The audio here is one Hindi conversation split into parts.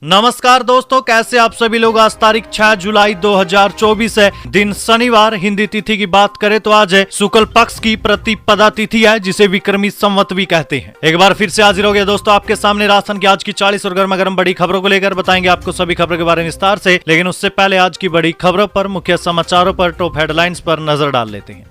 नमस्कार दोस्तों, कैसे आप सभी लोग। आज तारीख 6 जुलाई 2024 है, दिन शनिवार। हिंदी तिथि की बात करें तो आज शुक्ल पक्ष की प्रतिपदा तिथि है, जिसे विक्रमी संवत भी कहते हैं। एक बार फिर से हाजिर हो गया दोस्तों आपके सामने राजस्थान की आज की 40 और गर्मा गर्म बड़ी खबरों को लेकर। बताएंगे आपको सभी खबरों के बारे में विस्तार से, लेकिन उससे पहले आज की बड़ी खबरों पर, मुख्य समाचारों पर, टॉप हेडलाइंस पर नजर डाल लेते हैं।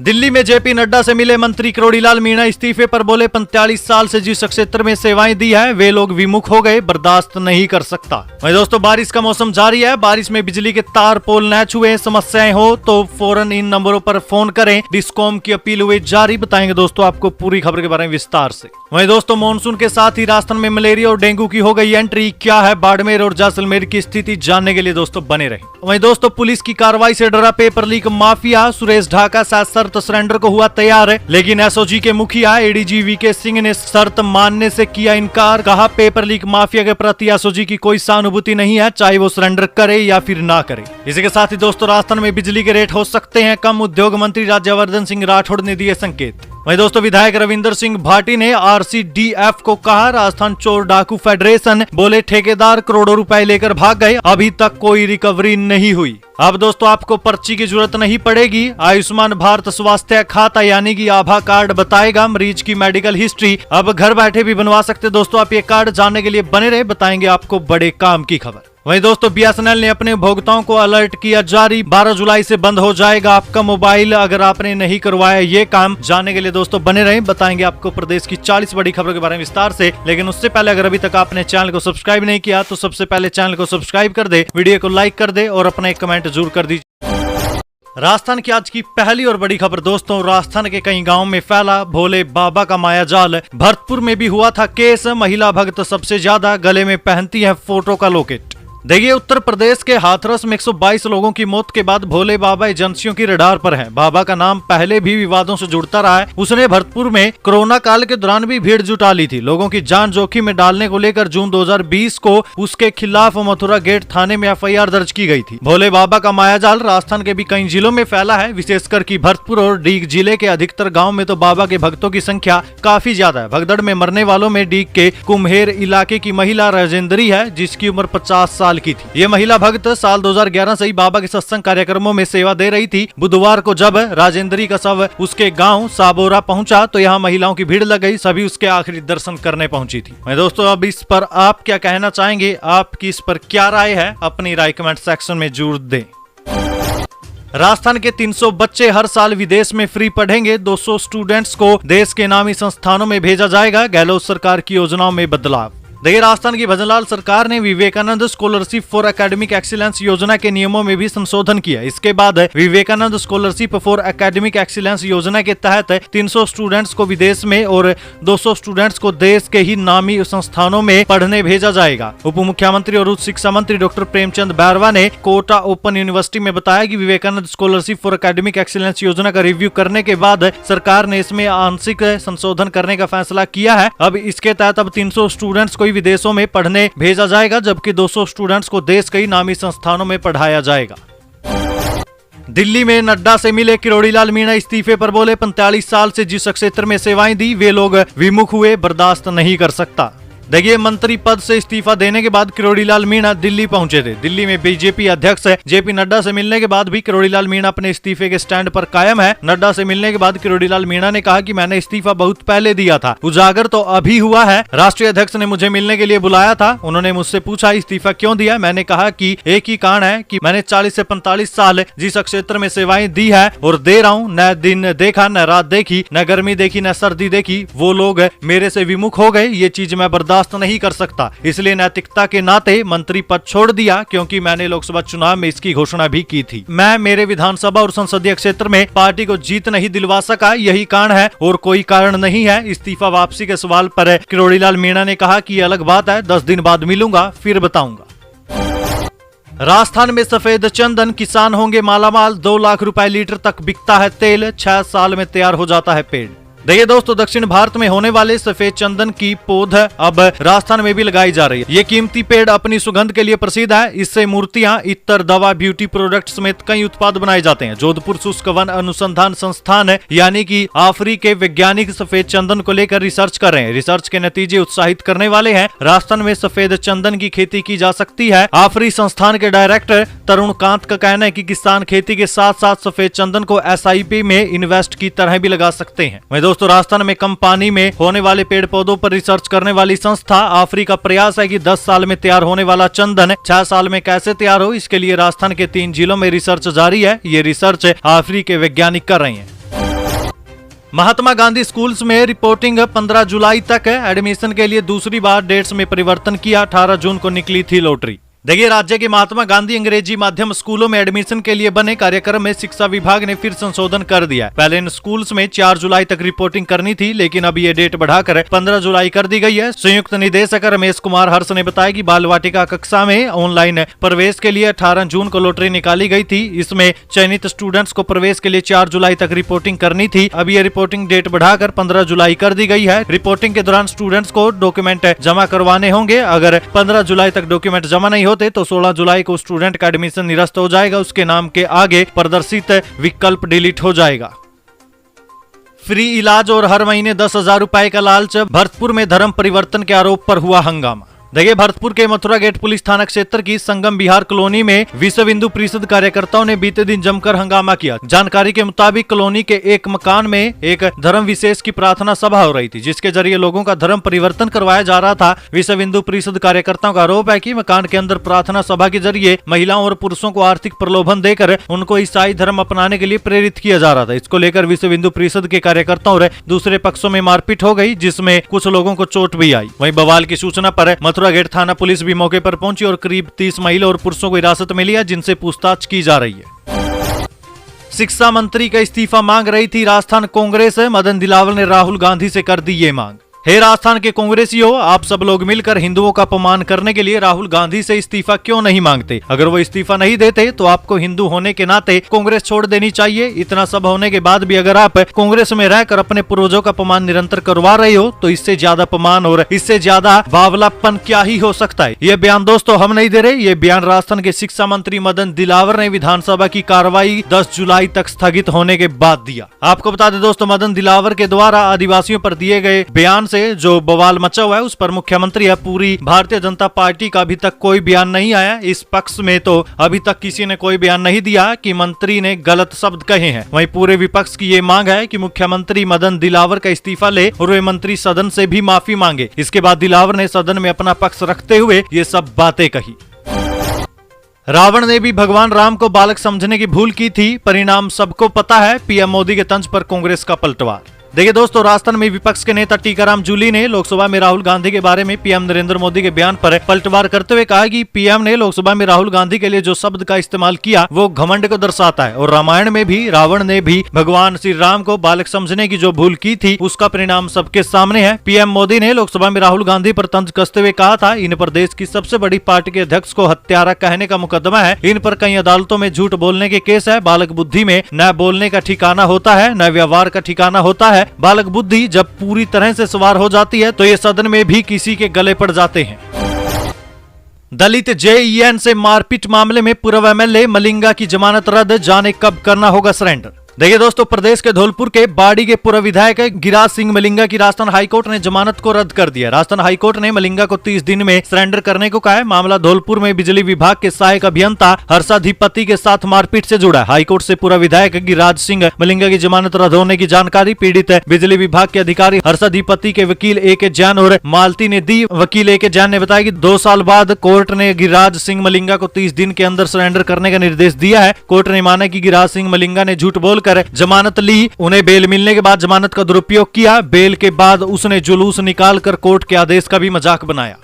दिल्ली में जेपी नड्डा से मिले मंत्री करोड़ीलाल मीणा इस्तीफे पर बोले, 45 साल से जिस क्षेत्र में सेवाएं दी है वे लोग विमुख हो गए, बर्दाश्त नहीं कर सकता। वहीं दोस्तों बारिश का मौसम जारी है। बारिश में बिजली के तार पोल न छुए, समस्याएं हो तो फौरन इन नंबरों पर फोन करें, डिस्कॉम की अपील हुई जारी। बताएंगे दोस्तों आपको पूरी खबर के बारे में विस्तार से। वहीं दोस्तों मानसून के साथ ही राजस्थान में मलेरिया और डेंगू की हो गई एंट्री। क्या है बाड़मेर और जैसलमेर की स्थिति, जानने के लिए दोस्तों बने रहे। वहीं दोस्तों पुलिस की कार्रवाई से डरा paper leak mafia. Suresh Dhaka साथ शर्त सरेंडर को हुआ तैयार है, लेकिन एसओजी के मुखिया एडीजी वीके सिंह ने शर्त मानने से किया इनकार। कहा पेपर लीक माफिया के प्रति एसओजी की कोई सहानुभूति नहीं है, चाहे वो सरेंडर करे या फिर ना करे। इसी के साथ ही दोस्तों राजस्थान में बिजली के रेट हो सकते हैं कम। उद्योग मंत्री राज्यवर्धन सिंह राठौड़ ने दिए संकेत। वहीं दोस्तों विधायक रविंदर सिंह भाटी ने आरसीडीएफ को कहा, राजस्थान चोर डाकू फेडरेशन बोले ठेकेदार करोड़ों रुपए लेकर भाग गए, अभी तक कोई रिकवरी नहीं हुई। अब दोस्तों आपको पर्ची की जरूरत नहीं पड़ेगी। आयुष्मान भारत स्वास्थ्य खाता यानी कि आभा कार्ड बताएगा मरीज की मेडिकल हिस्ट्री। अब घर बैठे भी बनवा सकते दोस्तों आप ये कार्ड। जानने के लिए बने रहे, बताएंगे आपको बड़े काम की खबर। वहीं दोस्तों बीएसएनएल ने अपने उपभोक्ताओं को अलर्ट किया जारी, 12 जुलाई से बंद हो जाएगा आपका मोबाइल अगर आपने नहीं करवाया ये काम। जानने के लिए दोस्तों बने रहें, बताएंगे आपको प्रदेश की 40 बड़ी खबरों के बारे में विस्तार से। लेकिन उससे पहले अगर अभी तक आपने चैनल को सब्सक्राइब नहीं किया तो सबसे पहले चैनल को सब्सक्राइब कर दे, वीडियो को लाइक कर दे और अपना एक कमेंट जरूर कर दीजिए। राजस्थान की आज की पहली और बड़ी खबर दोस्तों, राजस्थान के कई गांवों में फैला भोले बाबा का मायाजाल। भरतपुर में भी हुआ था केस, महिला भक्त सबसे ज्यादा गले में पहनती है फोटो का लॉकेट। देखिए उत्तर प्रदेश के हाथरस में 122 लोगों की मौत के बाद भोले बाबा एजेंसियों की रडार पर है। बाबा का नाम पहले भी विवादों से जुड़ता रहा है। उसने भरतपुर में कोरोना काल के दौरान भी भीड़ जुटा ली थी। लोगों की जान जोखिम में डालने को लेकर जून 2020 को उसके खिलाफ मथुरा गेट थाने में एफआईआर दर्ज की गई थी। भोले बाबा का मायाजाल राजस्थान के भी कई जिलों में फैला है, विशेषकर कि भरतपुर और डीग जिले के अधिकतर गाँव में तो बाबा के भक्तों की संख्या काफी ज्यादा है। भगदड़ में मरने वालों में डीग के कुम्हेर इलाके की महिला राजेंद्री है, जिसकी उम्र 50 साल की थी। ये महिला भक्त साल 2011 से ही बाबा के सत्संग कार्यक्रमों में सेवा दे रही थी। बुधवार को जब राजेंद्री का शव उसके गांव साबोरा पहुंचा तो यहाँ महिलाओं की भीड़ लग गई। सभी उसके आखिरी दर्शन करने पहुंची थी। मैं दोस्तों अब इस पर आप क्या कहना चाहेंगे, आपकी इस पर क्या राय है, अपनी राय कमेंट सेक्शन में जरूर दें। राजस्थान के 300 बच्चे हर साल विदेश में फ्री पढ़ेंगे। 200 स्टूडेंट्स को देश के नामी संस्थानों में भेजा जाएगा। गहलोत सरकार की योजनाओं में बदलाव। देखिए राजस्थान की भजनलाल सरकार ने Vivekananda scholarship for academic excellence योजना के नियमों में भी संशोधन किया। इसके बाद Vivekananda scholarship for academic excellence योजना के तहत 300 स्टूडेंट्स को विदेश में और 200 स्टूडेंट्स को देश के ही नामी संस्थानों में पढ़ने भेजा जाएगा। उप मुख्यमंत्री और उच्च शिक्षा मंत्री डॉक्टर प्रेमचंद बैरवा ने कोटा ओपन यूनिवर्सिटी में बताया कि Vivekananda scholarship for academic excellence योजना का रिव्यू करने के बाद सरकार ने इसमें आंशिक संशोधन करने का फैसला किया है। अब इसके तहत अब 300 स्टूडेंट्स को विदेशों में पढ़ने भेजा जाएगा, जबकि 200 स्टूडेंट्स को देश के नामी संस्थानों में पढ़ाया जाएगा। दिल्ली में नड्डा से मिले करोड़ीलाल मीणा इस्तीफे पर बोले, 45 साल से जिस क्षेत्र में सेवाएं दी वे लोग विमुख हुए, बर्दाश्त नहीं कर सकता। देखिए मंत्री पद से इस्तीफा देने के बाद करोड़ीलाल मीणा दिल्ली पहुंचे थे। दिल्ली में बीजेपी अध्यक्ष जेपी नड्डा से मिलने के बाद भी करोड़ीलाल मीणा अपने इस्तीफे के स्टैंड पर कायम है। नड्डा से मिलने के बाद करोड़ीलाल मीणा ने कहा कि मैंने इस्तीफा बहुत पहले दिया था, उजागर तो अभी हुआ है। राष्ट्रीय अध्यक्ष ने मुझे मिलने के लिए बुलाया था। उन्होंने मुझसे पूछा इस्तीफा क्यों दिया। मैंने कहा कि एक ही कारण है कि मैंने 40 से 45 साल जिस क्षेत्र में सेवाएं दी है और दे रहा हूँ, न दिन देखा, न रात देखी, न गर्मी देखी, न सर्दी देखी, वो लोग मेरे से विमुख हो गए। ये चीज मैं बर्दाश्त नहीं कर सकता, इसलिए नैतिकता के नाते मंत्री पद छोड़ दिया, क्योंकि मैंने लोकसभा चुनाव में इसकी घोषणा भी की थी। मैं मेरे विधानसभा और संसदीय क्षेत्र में पार्टी को जीत नहीं दिलवा सका, यही कारण है और कोई कारण नहीं है। इस्तीफा वापसी के सवाल पर करोड़ीलाल मीणा ने कहा कि अलग बात है, 10 दिन बाद मिलूंगा फिर बताऊंगा। राजस्थान में सफेद चंदन, किसान होंगे मालामाल। 2 लाख रुपए लीटर तक बिकता है तेल, 6 साल में तैयार हो जाता है पेड़। देखिए दोस्तों, दक्षिण भारत में होने वाले सफेद चंदन की पौध अब राजस्थान में भी लगाई जा रही है। ये कीमती पेड़ अपनी सुगंध के लिए प्रसिद्ध है। इससे मूर्तियां, इत्र, दवा, ब्यूटी प्रोडक्ट समेत कई उत्पाद बनाए जाते हैं। जोधपुर शुष्क वन अनुसंधान संस्थान यानी कि आफरी के वैज्ञानिक सफेद चंदन को लेकर रिसर्च कर रहे हैं। रिसर्च के नतीजे उत्साहित करने वाले हैं। राजस्थान में सफेद चंदन की खेती की जा सकती है। आफरी संस्थान के डायरेक्टर तरुण कांत का कहना है कि किसान खेती के साथ साथ सफेद चंदन को SIP में इन्वेस्ट की तरह भी लगा सकते हैं। दोस्तों, राजस्थान में कम पानी में होने वाले पेड़ पौधों पर रिसर्च करने वाली संस्था आफरी का प्रयास है कि 10 साल में तैयार होने वाला चंदन 6 साल में कैसे तैयार हो, इसके लिए राजस्थान के 3 जिलों में रिसर्च जारी है। ये रिसर्च आफरी के वैज्ञानिक कर रहे हैं। महात्मा गांधी स्कूल्स में रिपोर्टिंग 15 जुलाई तक है। एडमिशन के लिए दूसरी बार डेट्स में परिवर्तन किया। 18 जून को निकली थी लॉटरी। देखिए, राज्य के महात्मा गांधी अंग्रेजी माध्यम स्कूलों में एडमिशन के लिए बने कार्यक्रम में शिक्षा विभाग ने फिर संशोधन कर दिया। पहले इन स्कूल्स में 4 जुलाई तक रिपोर्टिंग करनी थी, लेकिन अब ये डेट बढ़ाकर 15 जुलाई कर दी गई है। संयुक्त निदेशक रमेश कुमार हर्ष ने बताया कि बाल वाटिका कक्षा में ऑनलाइन प्रवेश के लिए 18 जून को लॉटरी निकाली गई थी। इसमें चयनित स्टूडेंट्स को प्रवेश के लिए 4 जुलाई तक रिपोर्टिंग करनी थी। अब ये रिपोर्टिंग डेट बढ़ाकर 15 जुलाई कर दी गई है। रिपोर्टिंग के दौरान स्टूडेंट्स को डॉक्यूमेंट जमा करवाने होंगे। अगर 15 जुलाई तक डॉक्यूमेंट जमा नहीं होते तो 16 जुलाई को स्टूडेंट का एडमिशन निरस्त हो जाएगा। उसके नाम के आगे प्रदर्शित विकल्प डिलीट हो जाएगा। फ्री इलाज और हर महीने 10,000 रुपए का लालच। भरतपुर में धर्म परिवर्तन के आरोप पर हुआ हंगामा। देखिए, भरतपुर के मथुरा गेट पुलिस थाना क्षेत्र की संगम विहार कॉलोनी में विश्व हिंदू परिषद कार्यकर्ताओं ने बीते दिन जमकर हंगामा किया। जानकारी के मुताबिक कॉलोनी के एक मकान में एक धर्म विशेष की प्रार्थना सभा हो रही थी, जिसके जरिए लोगों का धर्म परिवर्तन करवाया जा रहा था। विश्व हिंदू परिषद कार्यकर्ताओं का आरोप है कि मकान के अंदर प्रार्थना सभा के जरिए महिलाओं और पुरुषों को आर्थिक प्रलोभन देकर उनको ईसाई धर्म अपनाने के लिए प्रेरित किया जा रहा था। इसको लेकर विश्व हिंदू परिषद के कार्यकर्ताओं और दूसरे पक्षों में मारपीट हो गई, जिसमें कुछ लोगों को चोट भी आई। वहीं बवाल की सूचना पर मथुरा गेट थाना पुलिस भी मौके पर पहुंची और करीब 30 महिला और पुरुषों को हिरासत में लिया, जिनसे पूछताछ की जा रही है। शिक्षा मंत्री का इस्तीफा मांग रही थी राजस्थान कांग्रेस। मदन दिलावर ने राहुल गांधी से कर दी ये मांग। हे राजस्थान के कांग्रेसियों, आप सब लोग मिलकर हिंदुओं का अपमान करने के लिए राहुल गांधी से इस्तीफा क्यों नहीं मांगते? अगर वो इस्तीफा नहीं देते तो आपको हिंदू होने के नाते कांग्रेस छोड़ देनी चाहिए। इतना सब होने के बाद भी अगर आप कांग्रेस में रहकर अपने पूर्वजों का अपमान निरंतर करवा रहे हो तो इससे ज्यादा अपमान और इससे ज्यादा बावलापन क्या ही हो सकता है। ये बयान दोस्तों हम नहीं दे रहे, ये बयान राजस्थान के शिक्षा मंत्री मदन दिलावर ने विधानसभा की कार्रवाई 10 जुलाई तक स्थगित होने के बाद दिया। आपको बता दें दोस्तों, मदन दिलावर के द्वारा आदिवासियों पर दिए गए बयान से जो बवाल मचा हुआ है उस पर मुख्यमंत्री या पूरी भारतीय जनता पार्टी का अभी तक कोई बयान नहीं आया। इस पक्ष में तो अभी तक किसी ने कोई बयान नहीं दिया कि मंत्री ने गलत शब्द कहे हैं। वहीं पूरे विपक्ष की ये मांग है कि मुख्यमंत्री मदन दिलावर का इस्तीफा ले और वे मंत्री सदन से भी माफी मांगे। इसके बाद दिलावर ने सदन में अपना पक्ष रखते हुए ये सब बातें कही। रावण ने भी भगवान राम को बालक समझने की भूल की थी, परिणाम सबको पता है। PM मोदी के तंज पर कांग्रेस का पलटवार। देखिए दोस्तों, राजस्थान में विपक्ष के नेता टीकाराम जूली ने लोकसभा में राहुल गांधी के बारे में PM नरेंद्र मोदी के बयान पर पलटवार करते हुए कहा कि PM ने लोकसभा में राहुल गांधी के लिए जो शब्द का इस्तेमाल किया वो घमंड को दर्शाता है और रामायण में भी रावण ने भी भगवान श्री राम को बालक समझने की जो भूल की थी उसका परिणाम सबके सामने है। PM मोदी ने लोकसभा में राहुल गांधी पर तंज कसते हुए कहा था, इन पर देश की सबसे बड़ी पार्टी के अध्यक्ष को हत्यारा कहने का मुकदमा है। इन पर कई अदालतों में झूठ बोलने के केस है। बालक बुद्धि में न बोलने का ठिकाना होता है न व्यवहार का ठिकाना होता है। बालक बुद्धि जब पूरी तरह से सवार हो जाती है तो ये सदन में भी किसी के गले पड़ जाते हैं। दलित JEN से मारपीट मामले में पूर्व MLA मलिंगा की जमानत रद्द, जाने कब करना होगा सरेंडर। देखिए दोस्तों, प्रदेश के धौलपुर के बाड़ी के पूर्व विधायक गिरिराज सिंह मलिंगा की राजस्थान हाईकोर्ट ने जमानत को रद्द कर दिया। राजस्थान हाईकोर्ट ने मलिंगा को 30 दिन में सरेंडर करने को कहा है। मामला धौलपुर में बिजली विभाग के सहायक अभियंता हर्षाधिपति के साथ मारपीट से जुड़ा है। हाईकोर्ट से पूर्व विधायक गिरिराज सिंह मलिंगा की जमानत रद्द होने की जानकारी पीड़ित बिजली विभाग के अधिकारी हर्षाधिपति के वकील AK जैन और मालती ने दी। वकील AK जैन ने बताया कि 2 साल बाद कोर्ट ने गिरिराज सिंह मलिंगा को 30 दिन के अंदर सरेंडर करने का निर्देश दिया है। कोर्ट ने माना कि गिरिराज सिंह मलिंगा ने झूठ बोलकर जमानत ली, उन्हें बेल मिलने के बाद जमानत का दुरुपयोग किया। बेल के बाद उसने जुलूस निकालकर कोर्ट के आदेश का भी मजाक बनाया।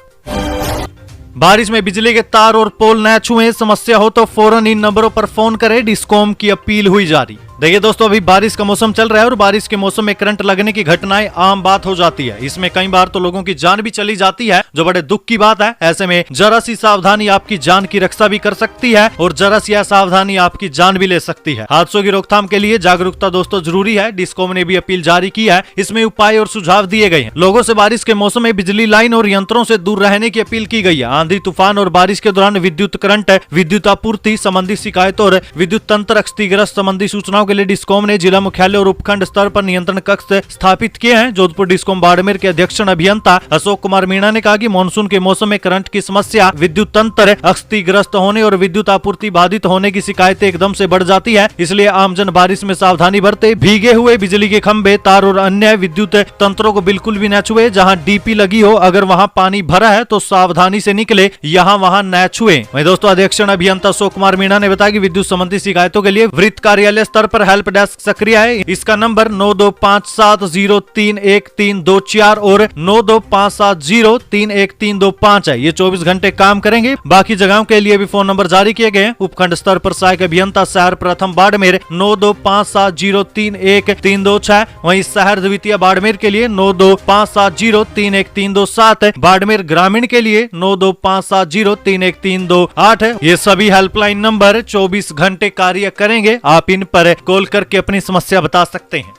बारिश में बिजली के तार और पोल न छुएं, समस्या हो तो फौरन इन नंबरों पर फोन करें, डिस्कॉम की अपील हुई जारी। देखिए दोस्तों, अभी बारिश का मौसम चल रहा है और बारिश के मौसम में करंट लगने की घटनाएं आम बात हो जाती है। इसमें कई बार तो लोगों की जान भी चली जाती है, जो बड़े दुख की बात है। ऐसे में जरा सी सावधानी आपकी जान की रक्षा भी कर सकती है और जरा सी असावधानी आपकी जान भी ले सकती है। हादसों की रोकथाम के लिए जागरूकता दोस्तों जरूरी है। डिस्कॉम ने भी अपील जारी की है, इसमें उपाय और सुझाव दिए गए हैं। लोगों से बारिश के मौसम में बिजली लाइन और यंत्रों से दूर रहने की अपील की गई है। आंधी तूफान और बारिश के दौरान विद्युत करंट, विद्युत आपूर्ति संबंधी शिकायतों और विद्युत तंत्र क्षतिग्रस्त संबंधी सूचनाओं के लिए डिस्कॉम ने जिला मुख्यालय और उपखंड स्तर पर नियंत्रण कक्ष स्थापित किए हैं। जोधपुर डिस्कॉम बाड़मेर के अध्यक्ष अभियंता अशोक कुमार मीणा ने कहा कि मानसून के मौसम में करंट की समस्या, विद्युत तंत्र क्षतिग्रस्त होने और विद्युत आपूर्ति बाधित होने की शिकायतें एकदम से बढ़ जाती है। इसलिए आमजन बारिश में सावधानी बरते, भीगे हुए बिजली के खंभे, तार और अन्य विद्युत तंत्रों को बिल्कुल भी न छुए। जहां डीपी लगी हो, अगर वहां पानी भरा है तो सावधानी से निकले, यहाँ वहां न छुए। वहीं दोस्तों अध्यक्ष अभियंता अशोक कुमार मीणा ने बताया कि विद्युत संबंधी शिकायतों के लिए वृत्त कार्यालय स्तर पर हेल्प डेस्क सक्रिय है। इसका नंबर 9257031324 और 9257031325 है। ये 24 घंटे काम करेंगे। बाकी जगहों के लिए भी फोन नंबर जारी किए गए हैं। उपखंड स्तर पर सहायक अभियंता शहर प्रथम बाड़मेर 9257031326, वहीं शहर द्वितीय बाड़मेर के लिए 9257031327, बाड़मेर ग्रामीण के लिए 9257031328 है। ये सभी हेल्पलाइन नंबर 24 घंटे कार्य करेंगे। आप इन पर कॉल करके अपनी समस्या बता सकते हैं।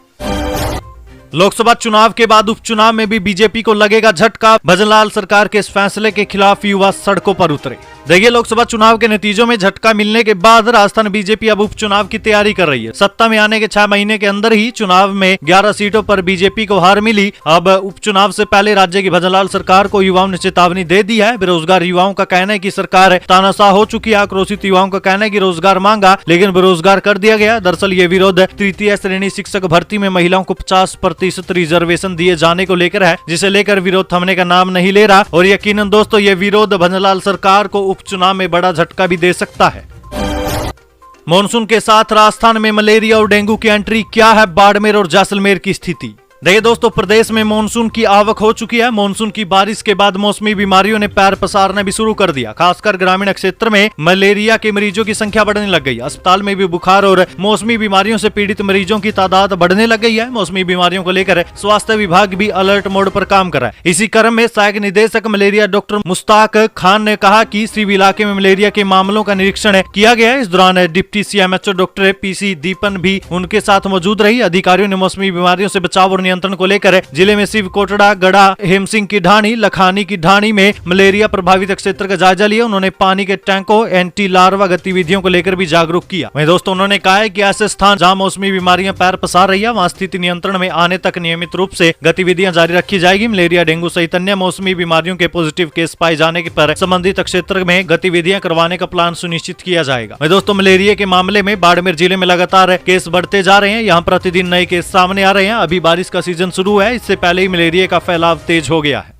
लोकसभा चुनाव के बाद उपचुनाव में भी बीजेपी को लगेगा झटका, भजनलाल सरकार के इस फैसले के खिलाफ युवा सड़कों पर उतरे। देखिए, लोकसभा चुनाव के नतीजों में झटका मिलने के बाद राजस्थान बीजेपी अब उपचुनाव की तैयारी कर रही है। सत्ता में आने के 6 महीने के अंदर ही चुनाव में 11 सीटों पर बीजेपी को हार मिली। अब उपचुनाव से पहले राज्य की भजनलाल सरकार को युवाओं ने चेतावनी दे दी है। बेरोजगार युवाओं का कहना है कि सरकार तानाशाह हो चुकी है। आक्रोशित युवाओं का कहना है कि रोजगार मांगा लेकिन बेरोजगार कर दिया गया। दरअसल ये विरोध तृतीय श्रेणी शिक्षक भर्ती में महिलाओं को 50% रिजर्वेशन दिए जाने को लेकर है, जिसे लेकर विरोध थमने का नाम नहीं ले रहा। और यकीनन दोस्तों, ये विरोध भजनलाल सरकार को उपचुनाव में बड़ा झटका भी दे सकता है। मॉनसून के साथ राजस्थान में मलेरिया और डेंगू की एंट्री, क्या है बाड़मेर और जैसलमेर की स्थिति? देखिए दोस्तों, प्रदेश में मानसून की आवक हो चुकी है। मानसून की बारिश के बाद मौसमी बीमारियों ने पैर पसारना भी शुरू कर दिया। खासकर ग्रामीण क्षेत्र में मलेरिया के मरीजों की संख्या बढ़ने लग गई। अस्पताल में भी बुखार और मौसमी बीमारियों से पीड़ित मरीजों की तादाद बढ़ने लग गई है। मौसमी बीमारियों को लेकर स्वास्थ्य विभाग भी अलर्ट मोड पर काम कर रहा है। इसी क्रम में सहायक निदेशक मलेरिया डॉक्टर मुश्ताक खान ने कहा कि श्रीवी इलाके में मलेरिया के मामलों का निरीक्षण किया गया है। इस दौरान डिप्टी CMHO डॉक्टर PC दीपन भी उनके साथ मौजूद रही। अधिकारियों ने मौसमी बीमारियों से बचाव और नियंत्रण को लेकर जिले में शिव कोटड़ा, गढ़ा, हेमसिंह की ढाणी, लखानी की ढाणी में मलेरिया प्रभावित क्षेत्र का जायजा लिया। उन्होंने पानी के टैंकों, एंटी लार्वा गतिविधियों को लेकर भी जागरूक किया। वहीं दोस्तों, उन्होंने कहा है कि ऐसे स्थान जहां मौसमी बीमारियां पैर पसार रही है, वहां स्थिति नियंत्रण में आने तक नियमित रूप से गतिविधियां जारी रखी जाएगी। मलेरिया, डेंगू सहित अन्य मौसमी बीमारियों के पॉजिटिव केस पाए जाने पर संबंधित क्षेत्र में गतिविधियां करवाने का प्लान सुनिश्चित किया जाएगा। वहीं दोस्तों, मलेरिया के मामले में बाड़मेर जिले में लगातार केस बढ़ते जा रहे हैं। यहाँ प्रतिदिन नए केस सामने आ रहे हैं। अभी बारिश का सीजन शुरू है, इससे पहले ही मलेरिया का फैलाव तेज हो गया है।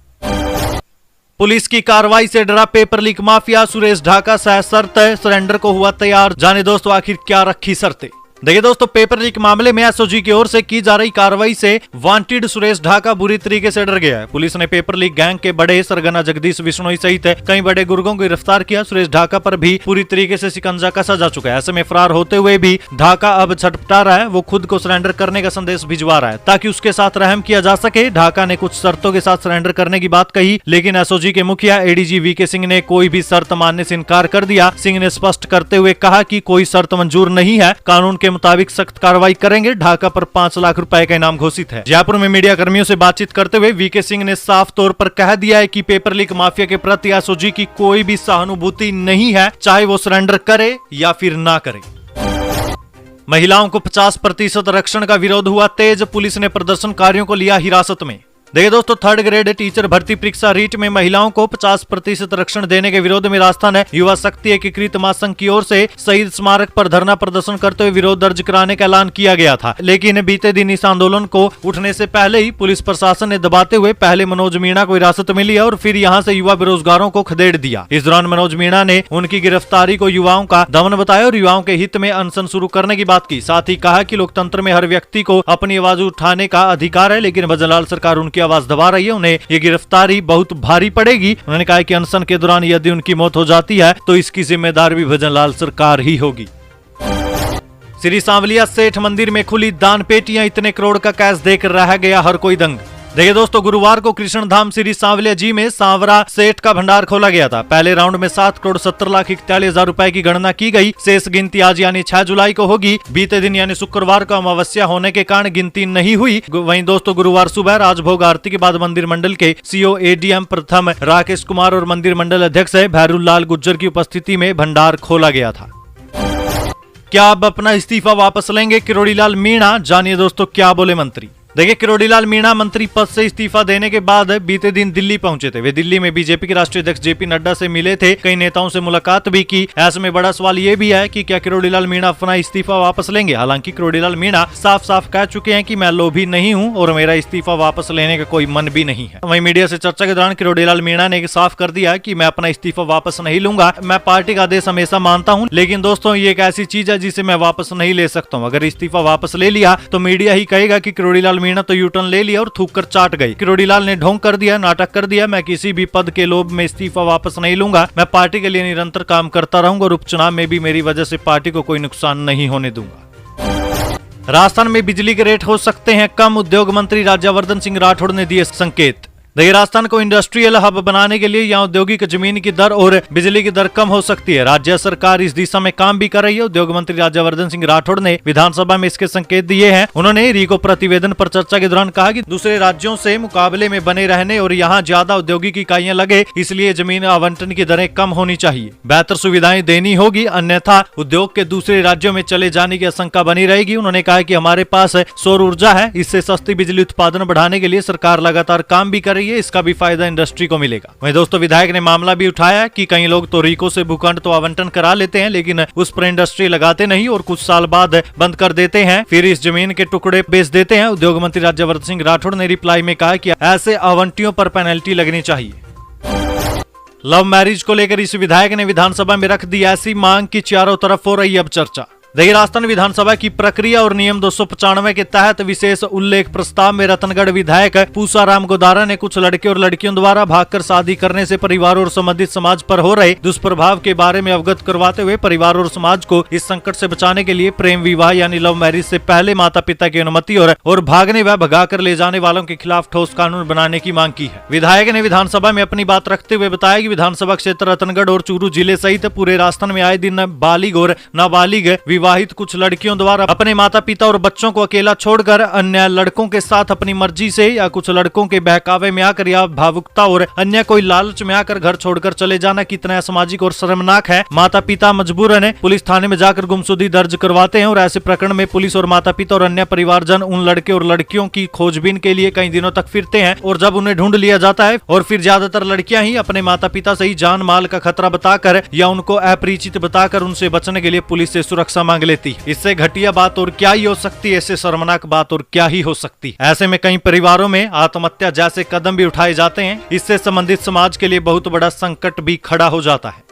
पुलिस की कार्रवाई से डरा paper leak mafia, Suresh Dhaka सशर्त सरेंडर को हुआ तैयार। जाने दोस्तों, आखिर क्या रखी शर्तें। देखिए दोस्तों, पेपर लीक मामले में SOG की ओर से की जा रही कार्रवाई से वांटेड सुरेश ढाका बुरी तरीके से डर गया है। पुलिस ने पेपर लीक गैंग के बड़े सरगना जगदीश बिश्नोई सहित कई बड़े गुर्गों को गिरफ्तार किया। सुरेश ढाका पर भी पूरी तरीके से शिकंजा कसा जा चुका है। ऐसे में फरार होते हुए भी ढाका अब छटपटा रहा है। वो खुद को सरेंडर करने का संदेश भिजवा रहा है ताकि उसके साथ रहम किया जा सके। ढाका ने कुछ शर्तों के साथ सरेंडर करने की बात कही, लेकिन SOG के मुखिया ADG VK सिंह ने कोई भी शर्त मानने से इनकार कर दिया। सिंह ने स्पष्ट करते हुए कहा कि कोई शर्त मंजूर नहीं है, कानून के मुताबिक सख्त कार्रवाई करेंगे। ढाका पर 5 लाख रुपए का इनाम घोषित है। जयपुर में मीडिया कर्मियों से बातचीत करते हुए VK सिंह ने साफ तौर पर कह दिया है कि पेपर लीक माफिया के प्रति SOG की कोई भी सहानुभूति नहीं है, चाहे वो सरेंडर करे या फिर ना करे। महिलाओं को 50% आरक्षण का विरोध हुआ तेज, पुलिस ने प्रदर्शनकारियों को लिया हिरासत में। देखिए दोस्तों, 3rd ग्रेड टीचर भर्ती परीक्षा रीट में महिलाओं को 50% आरक्षण देने के विरोध में राजस्थान युवा शक्ति एकीकृत महासंघ की ओर से शहीद स्मारक पर धरना प्रदर्शन करते हुए विरोध दर्ज कराने का ऐलान किया गया था। लेकिन बीते दिन इस आंदोलन को उठने से पहले ही पुलिस प्रशासन ने दबाते हुए पहले मनोज मीणा को हिरासत में लिया और फिर यहाँ से युवा बेरोजगारों को खदेड़ दिया। इस दौरान मनोज मीणा ने उनकी गिरफ्तारी को युवाओं का दमन बताया और युवाओं के हित में अनशन शुरू करने की बात की। साथ ही कहा कि लोकतंत्र में हर व्यक्ति को अपनी आवाज उठाने का अधिकार है, लेकिन भजनलाल सरकार उनकी उनकी आवाज दबा रही है, उन्हें ये गिरफ्तारी बहुत भारी पड़ेगी। उन्होंने कहा कि अनशन के दौरान यदि उनकी मौत हो जाती है तो इसकी जिम्मेदार भी भजनलाल सरकार ही होगी। श्री सांवलिया सेठ मंदिर में खुली दान पेटियां, इतने करोड़ का कैश देकर रह गया हर कोई दंग। देखिए दोस्तों, गुरुवार को कृष्ण धाम श्री सांवलिया जी में सांवरा सेठ का भंडार खोला गया था। पहले राउंड में 7,70,41,000 रुपए की गणना की गई। शेष गिनती आज यानी 6 जुलाई को होगी। बीते दिन यानी शुक्रवार को अमावस्या होने के कारण गिनती नहीं हुई। वहीं दोस्तों, गुरुवार सुबह राजभोग आरती के बाद मंदिर मंडल के सीओ एडीएम प्रथम राकेश कुमार और मंदिर मंडल अध्यक्ष भैरुलाल गुज्जर की उपस्थिति में भंडार खोला गया था। क्या अब अपना इस्तीफा वापस लेंगे किरोड़ीलाल मीणा? जानिए दोस्तों क्या बोले मंत्री। देखिए, किरोड़ीलाल मीणा मंत्री पद से इस्तीफा देने के बाद बीते दिन दिल्ली पहुंचे थे। वे दिल्ली में बीजेपी के राष्ट्रीय अध्यक्ष जेपी नड्डा से मिले थे, कई नेताओं से मुलाकात भी की। ऐसे में बड़ा सवाल ये भी है कि क्या किरोड़ीलाल मीणा अपना इस्तीफा वापस लेंगे। हालांकि किरोड़ीलाल मीणा साफ साफ कह चुके हैं कि मैं लोभी नहीं हूं और मेरा इस्तीफा वापस लेने का कोई मन भी नहीं है। वहीं मीडिया से चर्चा के दौरान किरोड़ीलाल मीणा ने साफ कर दिया कि मैं अपना इस्तीफा वापस नहीं लूंगा। मैं पार्टी का आदेश हमेशा मानता हूँ, लेकिन दोस्तों ये एक ऐसी चीज है जिसे मैं वापस नहीं ले सकता हूँ। अगर इस्तीफा वापस ले लिया तो मीडिया ही कहेगा कि किरोड़ीलाल मीणा तो यूटर्न ले लिया और थूक कर चाट गई। किरोड़ीलाल ने ढोंग कर दिया, नाटक कर दिया। मैं किसी भी पद के लोभ में इस्तीफा वापस नहीं लूंगा। मैं पार्टी के लिए निरंतर काम करता रहूंगा और उपचुनाव में भी मेरी वजह से पार्टी को कोई नुकसान नहीं होने दूंगा। राजस्थान में बिजली के रेट हो सकते हैं कम, उद्योग मंत्री राज्यवर्धन सिंह राठौड़ ने दिए संकेत। देखिए, राजस्थान को इंडस्ट्रियल हब बनाने के लिए यहाँ औद्योगिक जमीन की दर और बिजली की दर कम हो सकती है। राज्य सरकार इस दिशा में काम भी कर रही है। उद्योग मंत्री राज्यवर्धन सिंह राठौड़ ने विधानसभा में इसके संकेत दिए हैं। उन्होंने रीको प्रतिवेदन पर चर्चा के दौरान कहा कि दूसरे राज्यों से मुकाबले में बने रहने और यहाँ ज्यादा औद्योगिक इकाइयां लगे, इसलिए जमीन आवंटन की दरें कम होनी चाहिए। बेहतर सुविधाएं देनी होगी, अन्यथा उद्योग के दूसरे राज्यों में चले जाने की आशंका बनी रहेगी। उन्होंने कहा कि हमारे पास सौर ऊर्जा है, इससे सस्ती बिजली उत्पादन बढ़ाने के लिए सरकार लगातार काम भी कर रही है। इसका भी फायदा इंडस्ट्री को मिलेगा। वहीं दोस्तों, विधायक ने मामला भी उठाया कि कई लोग तो रीको से भूखंड तो आवंटन करा लेते हैं, लेकिन उस पर इंडस्ट्री लगाते नहीं और कुछ साल बाद बंद कर देते हैं, फिर इस जमीन के टुकड़े बेच देते हैं। उद्योग मंत्री राज्यवर्धन सिंह राठौड़ ने रिप्लाई में कहा कि ऐसे आवंटियों पर पेनल्टी लगनी चाहिए। लव मैरिज को लेकर इस विधायक ने विधानसभा में रख दी ऐसी मांग की चारों तरफ हो रही अब चर्चा। देखिए, राजस्थान विधानसभा की प्रक्रिया और नियम 295 के तहत विशेष उल्लेख प्रस्ताव में रतनगढ़ विधायक पूसाराम गोदारा ने कुछ लड़के और लड़कियों द्वारा भागकर शादी करने से परिवार और संबंधित समाज पर हो रहे दुष्प्रभाव के बारे में अवगत करवाते हुए परिवार और समाज को इस संकट से बचाने के लिए प्रेम विवाह यानी लव मैरिज से पहले माता पिता की अनुमति और भागने व भगाकर ले जाने वालों के खिलाफ ठोस कानून बनाने की मांग की है। विधायक ने विधानसभा में अपनी बात रखते हुए बताया कि विधानसभा क्षेत्र रतनगढ़ और चूरू जिले सहित पूरे राजस्थान में आए दिन बालिग और नाबालिग विवाहित कुछ लड़कियों द्वारा अपने माता पिता और बच्चों को अकेला छोड़कर अन्य लड़कों के साथ अपनी मर्जी से या कुछ लड़कों के बहकावे में आकर या भावुकता और अन्य कोई लालच में आकर घर छोड़कर चले जाना कितना असामाजिक और शर्मनाक है। माता पिता मजबूरन पुलिस थाने में जाकर गुमशुदगी दर्ज करवाते हैं और ऐसे प्रकरण में पुलिस और माता पिता और अन्य परिवारजन उन लड़के और लड़कियों की खोजबीन के लिए कई दिनों तक फिरते हैं और जब उन्हें ढूंढ लिया जाता है और फिर ज्यादातर लड़कियां ही अपने माता पिता से ही जान माल का खतरा बताकर या उनको अपरिचित बताकर उनसे बचने के लिए पुलिस से सुरक्षा मांग लेती है। इससे घटिया बात और क्या ही हो सकती है, इससे शर्मनाक बात और क्या ही हो सकती है। ऐसे में कई परिवारों में आत्महत्या जैसे कदम भी उठाए जाते हैं। इससे संबंधित समाज के लिए बहुत बड़ा संकट भी खड़ा हो जाता है।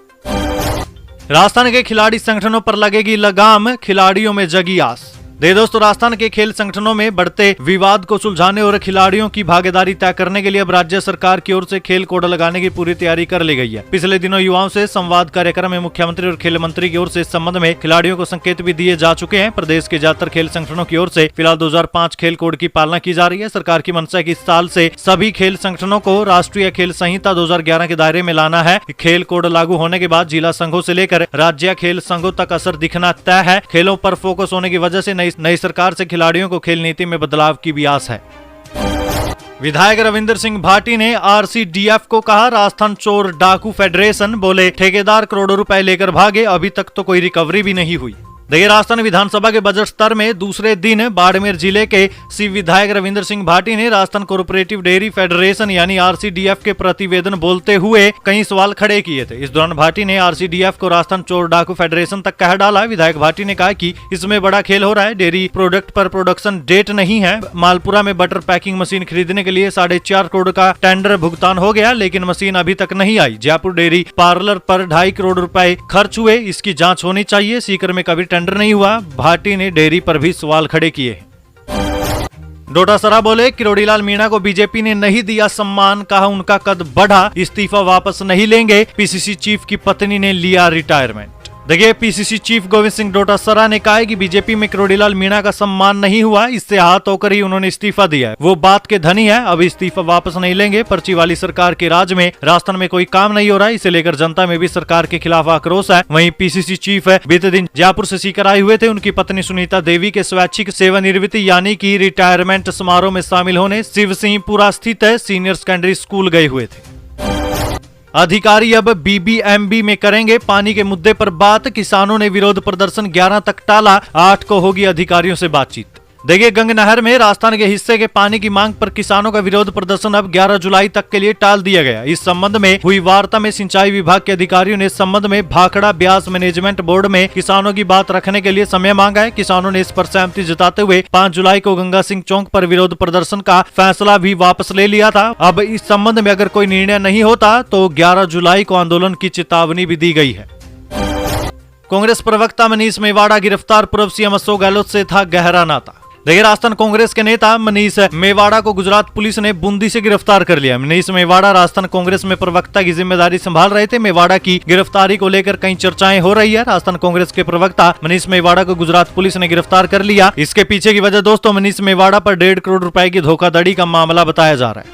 राजस्थान के खिलाड़ी संगठनों पर लगेगी लगाम, खिलाड़ियों में जगी आस। दोस्तों, राजस्थान के खेल संगठनों में बढ़ते विवाद को सुलझाने और खिलाड़ियों की भागीदारी तय करने के लिए अब राज्य सरकार की ओर से खेल कोड लगाने की पूरी तैयारी कर ली गई है। पिछले दिनों युवाओं से संवाद कार्यक्रम में मुख्यमंत्री और खेल मंत्री की ओर से इस संबंध में खिलाड़ियों को संकेत भी दिए जा चुके हैं। प्रदेश के ज्यादातर खेल संगठनों की ओर से फिलहाल 2005 खेल कोड की पालना की जा रही है। सरकार की मंशा की इस साल से सभी खेल संगठनों को राष्ट्रीय खेल संहिता 2011 के दायरे में लाना है। खेल कोड लागू होने के बाद जिला संघों से लेकर राज्य खेल संघों तक असर दिखना तय है। खेलों पर फोकस होने की वजह से नई सरकार से खिलाड़ियों को खेल नीति में बदलाव की भी आस है। विधायक रविंद्र सिंह भाटी ने आरसीडीएफ को कहा राजस्थान चोर डाकू फेडरेशन, बोले ठेकेदार करोड़ों रुपए लेकर भागे, अभी तक तो कोई रिकवरी भी नहीं हुई। देखिए, राजस्थान विधानसभा के बजट सत्र में दूसरे दिन बाड़मेर जिले के शिव विधायक रविंद्र सिंह भाटी ने राजस्थान कोऑपरेटिव डेयरी फेडरेशन यानी आरसीडीएफ के प्रतिवेदन बोलते हुए कई सवाल खड़े किए थे। इस दौरान भाटी ने आरसीडीएफ को राजस्थान चोर डाकू फेडरेशन तक कह डाला। विधायक भाटी ने कहा कि इसमें बड़ा खेल हो रहा है। डेयरी प्रोडक्ट पर प्रोडक्शन डेट नहीं है। मालपुरा में बटर पैकिंग मशीन खरीदने के लिए 4.5 करोड़ का टेंडर भुगतान हो गया, लेकिन मशीन अभी तक नहीं आई। जयपुर डेयरी पार्लर पर 2.5 करोड़ रुपए खर्च हुए, इसकी जाँच होनी चाहिए। सीकर में कभी टेंडर नहीं हुआ। भाटी ने डेयरी पर भी सवाल खड़े किए। डोटासरा बोले किरोड़ीलाल मीणा को बीजेपी ने नहीं दिया सम्मान, कहा उनका कद बढ़ा, इस्तीफा वापस नहीं लेंगे। पीसीसी चीफ की पत्नी ने लिया रिटायरमेंट। देखिए, पीसीसी चीफ गोविंद सिंह डोटासरा ने कहा है कि बीजेपी में किरोड़ीलाल मीणा का सम्मान नहीं हुआ, इससे हाथ होकर ही उन्होंने इस्तीफा दिया है। वो बात के धनी है, अब इस्तीफा वापस नहीं लेंगे। पर्ची वाली सरकार के राज में राजस्थान में कोई काम नहीं हो रहा है, इसे लेकर जनता में भी सरकार के खिलाफ आक्रोश है। वहीं पीसीसी चीफ बीते दिन जयपुर से सीकर आए हुए थे। उनकी पत्नी सुनीता देवी के स्वैच्छिक सेवानिवृत्ति यानी कि रिटायरमेंट समारोह में शामिल होने शिव सिंहपुरा स्थित सीनियर सेकेंडरी स्कूल गए हुए थे। अधिकारी अब बीबीएमबी में करेंगे पानी के मुद्दे पर बात, किसानों ने विरोध प्रदर्शन 11 तक टाला, 8 को होगी अधिकारियों से बातचीत। देखिए, गंग नहर में राजस्थान के हिस्से के पानी की मांग पर किसानों का विरोध प्रदर्शन अब 11 जुलाई तक के लिए टाल दिया गया। इस संबंध में हुई वार्ता में सिंचाई विभाग के अधिकारियों ने इस संबंध में भाखड़ा ब्यास मैनेजमेंट बोर्ड में किसानों की बात रखने के लिए समय मांगा है। किसानों ने इस पर सहमति जताते हुए 5 जुलाई को गंगा सिंह चौक पर विरोध प्रदर्शन का फैसला भी वापस ले लिया था। अब इस संबंध में अगर कोई निर्णय नहीं होता तो 11 जुलाई को आंदोलन की चेतावनी भी दी गई है। कांग्रेस प्रवक्ता मनीष मेवाड़ा गिरफ्तार, पूर्व सीएम अशोक गहलोत से था गहरा नाता। देखिए, राजस्थान कांग्रेस के नेता मनीष मेवाड़ा को गुजरात पुलिस ने बूंदी से गिरफ्तार कर लिया। मनीष मेवाड़ा राजस्थान कांग्रेस में प्रवक्ता की जिम्मेदारी संभाल रहे थे। मेवाड़ा की गिरफ्तारी को लेकर कई चर्चाएं हो रही है। राजस्थान कांग्रेस के प्रवक्ता मनीष मेवाड़ा को गुजरात पुलिस ने गिरफ्तार कर लिया। इसके पीछे की वजह दोस्तों मनीष मेवाड़ा पर 1.5 करोड़ रुपए की धोखाधड़ी का मामला बताया जा रहा है।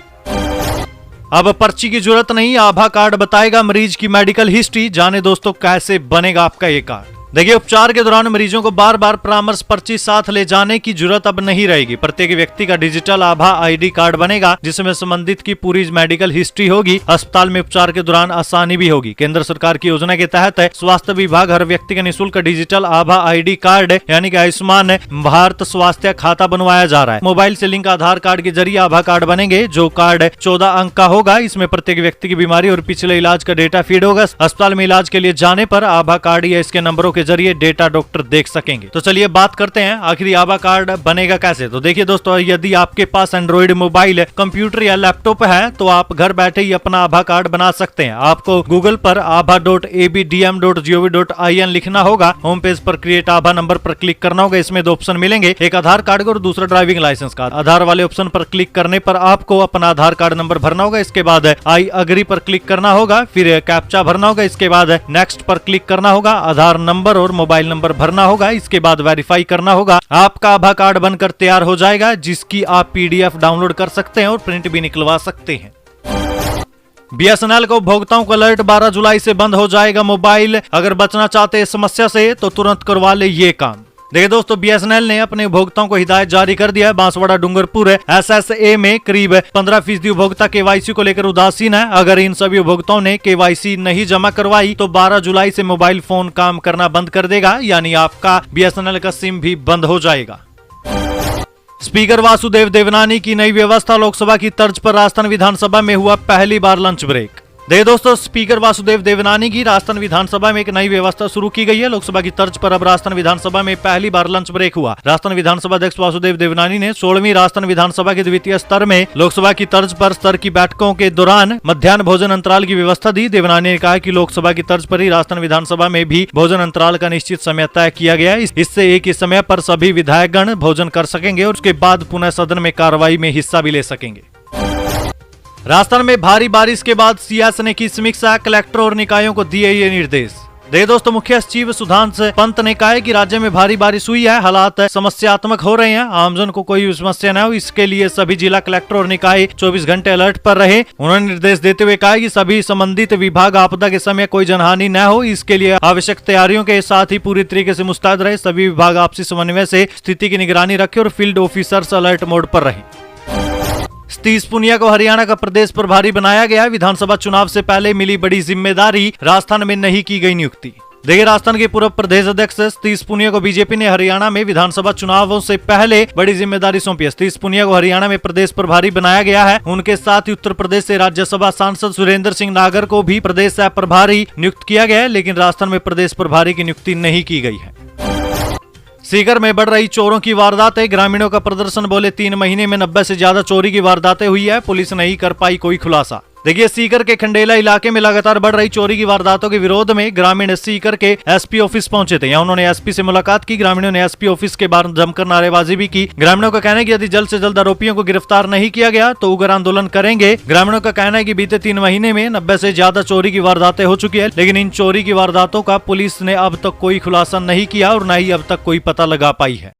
अब पर्ची की जरूरत नहीं, आभा कार्ड बताएगा मरीज की मेडिकल हिस्ट्री। जाने दोस्तों कैसे बनेगा आपका ये कार्ड। देखिए, उपचार के दौरान मरीजों को बार बार परामर्श पर्ची साथ ले जाने की जरूरत अब नहीं रहेगी। प्रत्येक व्यक्ति का डिजिटल आभा आईडी कार्ड बनेगा, जिसमें संबंधित की पूरी मेडिकल हिस्ट्री होगी। अस्पताल में उपचार के दौरान आसानी भी होगी। केंद्र सरकार की योजना के तहत स्वास्थ्य विभाग हर व्यक्ति का निःशुल्क डिजिटल आभा आईडी कार्ड यानी कि आयुष्मान भारत स्वास्थ्य खाता बनवाया जा रहा है। मोबाइल से लिंक आधार कार्ड के जरिए आभा कार्ड बनेंगे, जो कार्ड 14 अंक का होगा। इसमें प्रत्येक व्यक्ति की बीमारी और पिछले इलाज का डेटा फीड होगा। अस्पताल में इलाज के लिए जाने पर आभा कार्ड या इसके नंबरों के जरिए डेटा डॉक्टर देख सकेंगे। तो चलिए बात करते हैं आखिर आभा कार्ड बनेगा कैसे। तो देखिए दोस्तों, यदि आपके पास एंड्रॉइड मोबाइल, कंप्यूटर या लैपटॉप है तो आप घर बैठे ही अपना आभा कार्ड बना सकते हैं। आपको गूगल पर abha.abdm.gov.in लिखना होगा। होम पेज पर क्रिएट आभा नंबर पर क्लिक करना होगा। इसमें 2 ऑप्शन मिलेंगे, एक आधार कार्ड का और दूसरा ड्राइविंग लाइसेंस का। आधार वाले ऑप्शन पर क्लिक करने पर आपको अपना आधार कार्ड नंबर भरना होगा। इसके बाद आई अग्री पर क्लिक करना होगा, फिर कैप्चा भरना होगा। इसके बाद नेक्स्ट पर क्लिक करना होगा। आधार नंबर और मोबाइल नंबर भरना होगा। इसके बाद वेरीफाई करना होगा। आपका आभा कार्ड बनकर तैयार हो जाएगा, जिसकी आप पीडीएफ डाउनलोड कर सकते हैं और प्रिंट भी निकलवा सकते हैं। बीएसएनएल को उपभोक्ताओं को अलर्ट, 12 जुलाई से बंद हो जाएगा मोबाइल। अगर बचना चाहते हैं समस्या से तो तुरंत करवा ले ये काम। देखिए दोस्तों, बीएसएनएल ने अपने उपभोक्ताओं को हिदायत जारी कर दिया है। बांसवाड़ा डूंगरपुर एसएसए में करीब 15% उपभोक्ता केवाईसी को लेकर उदासीन है। अगर इन सभी उपभोक्ताओं ने केवाईसी नहीं जमा करवाई तो 12 जुलाई से मोबाइल फोन काम करना बंद कर देगा, यानी आपका बीएसएनएल का सिम भी बंद हो जाएगा। स्पीकर वासुदेव देवनानी की नई व्यवस्था, लोकसभा की तर्ज पर राजस्थान विधानसभा में हुआ पहली बार लंच ब्रेक। देखिए दोस्तों, स्पीकर वासुदेव देवनानी की राजस्थान विधानसभा में एक नई व्यवस्था शुरू की गई है। लोकसभा की तर्ज पर अब राजस्थान विधानसभा में पहली बार लंच ब्रेक हुआ। राजस्थान विधानसभा अध्यक्ष वासुदेव देवनानी ने 16वीं राजस्थान विधानसभा के द्वितीय स्तर में लोकसभा की तर्ज पर स्तर की बैठकों के दौरान मध्याह्न भोजन अंतराल की व्यवस्था दी। देवनानी ने कहा कि लोकसभा की तर्ज पर ही राजस्थान विधानसभा में भी भोजन अंतराल का निश्चित समय तय किया गया है। इससे एक ही समय पर सभी विधायकगण भोजन कर सकेंगे और उसके बाद पुनः सदन में कार्रवाई में हिस्सा भी ले सकेंगे। राजस्थान में भारी बारिश के बाद सीएस ने की समीक्षा, कलेक्टर और निकायों को दिए ये निर्देश। देखिए दोस्तों, मुख्य सचिव सुधांशु पंत ने कहा है कि राज्य में भारी बारिश हुई है, हालात समस्यात्मक हो रहे हैं। आमजन को कोई समस्या न हो, इसके लिए सभी जिला कलेक्टर और निकाय 24 घंटे अलर्ट पर रहे। उन्होंने निर्देश देते हुए कहा कि सभी संबंधित विभाग आपदा के समय कोई जनहानि न हो, इसके लिए आवश्यक तैयारियों के साथ ही पूरी तरीके से मुस्तैद रहे। सभी विभाग आपसी समन्वय से स्थिति की निगरानी रखे और फील्ड ऑफिसर्स अलर्ट मोड पर रहे। सतीश पुनिया को हरियाणा का प्रदेश प्रभारी बनाया गया। विधानसभा चुनाव से पहले मिली बड़ी जिम्मेदारी, राजस्थान में नहीं की गई नियुक्ति। देखिए, राजस्थान के पूर्व प्रदेश अध्यक्ष सतीश पुनिया को बीजेपी ने हरियाणा में विधानसभा चुनावों से पहले बड़ी जिम्मेदारी सौंपी है। सतीश पुनिया को हरियाणा में प्रदेश प्रभारी बनाया गया है। उनके साथ ही उत्तर प्रदेश से राज्यसभा सांसद सुरेंद्र सिंह नागर को भी प्रदेश प्रभारी नियुक्त किया गया है, लेकिन राजस्थान में प्रदेश प्रभारी की नियुक्ति नहीं की गई है। सीकर में बढ़ रही चोरों की वारदातें, ग्रामीणों का प्रदर्शन, बोले 3 महीने में 90 से ज्यादा चोरी की वारदातें हुई है, पुलिस नहीं कर पाई कोई खुलासा। देखिए, सीकर के खंडेला इलाके में लगातार बढ़ रही चोरी की वारदातों के विरोध में ग्रामीण सीकर के एसपी ऑफिस पहुंचे थे। यहाँ उन्होंने एसपी से मुलाकात की। ग्रामीणों ने एसपी ऑफिस के बाहर जमकर नारेबाजी भी की। ग्रामीणों का कहना है कि यदि जल्द से जल्द आरोपियों को गिरफ्तार नहीं किया गया तो उग्र आंदोलन करेंगे। ग्रामीणों का कहना है कि बीते 3 महीने में 90 से ज्यादा चोरी की वारदातें हो चुकी है, लेकिन इन चोरी की वारदातों का पुलिस ने अब तक कोई खुलासा नहीं किया और न ही अब तक कोई पता लगा पाई है।